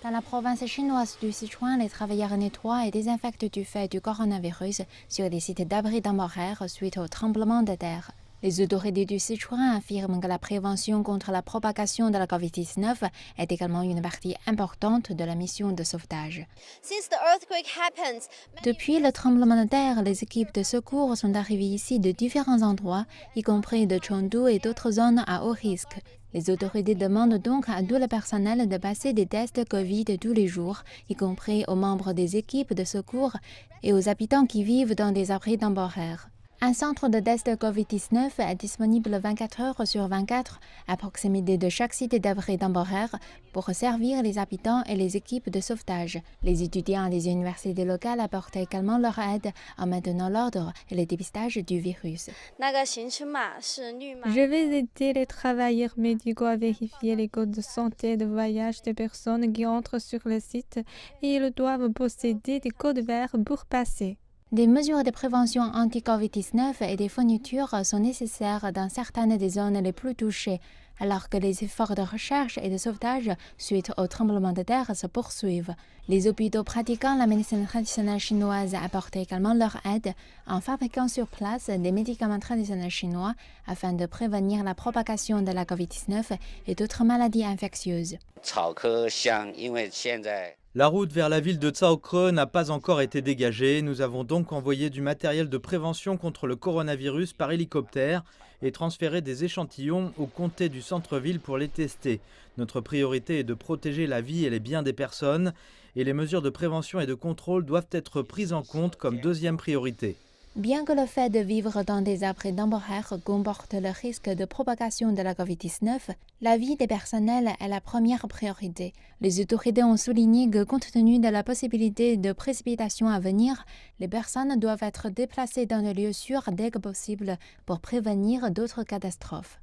Dans la province chinoise du Sichuan, les travailleurs nettoient et désinfectent du fait du coronavirus sur des sites d'abri temporaires suite au tremblement de terre. Les autorités du Sichuan affirment que la prévention contre la propagation de la COVID-19 est également une partie importante de la mission de sauvetage. Depuis le tremblement de terre, les équipes de secours sont arrivées ici de différents endroits, y compris de Chengdu et d'autres zones à haut risque. Les autorités demandent donc à tout le personnel de passer des tests Covid tous les jours, y compris aux membres des équipes de secours et aux habitants qui vivent dans des abris temporaires. Un centre de test Covid-19 est disponible 24 heures sur 24 à proximité de chaque site d'abri temporaire pour servir les habitants et les équipes de sauvetage. Les étudiants des universités locales apportent également leur aide en maintenant l'ordre et le dépistage du virus. Je vais aider les travailleurs médicaux à vérifier les codes de santé de voyage des personnes qui entrent sur le site et ils doivent posséder des codes verts pour passer. Des mesures de prévention anti-Covid-19 et des fournitures sont nécessaires dans certaines des zones les plus touchées, alors que les efforts de recherche et de sauvetage suite au tremblement de terre se poursuivent. Les hôpitaux pratiquant la médecine traditionnelle chinoise apportent également leur aide en fabriquant sur place des médicaments traditionnels chinois afin de prévenir la propagation de la Covid-19 et d'autres maladies infectieuses. La route vers la ville de Caokre n'a pas encore été dégagée. Nous avons donc envoyé du matériel de prévention contre le coronavirus par hélicoptère et transféré des échantillons au comté du centre-ville pour les tester. Notre priorité est de protéger la vie et les biens des personnes et les mesures de prévention et de contrôle doivent être prises en compte comme deuxième priorité. Bien que le fait de vivre dans des abris temporaires comporte le risque de propagation de la COVID-19, la vie des personnels est la première priorité. Les autorités ont souligné que compte tenu de la possibilité de précipitations à venir, les personnes doivent être déplacées dans des lieux sûrs dès que possible pour prévenir d'autres catastrophes.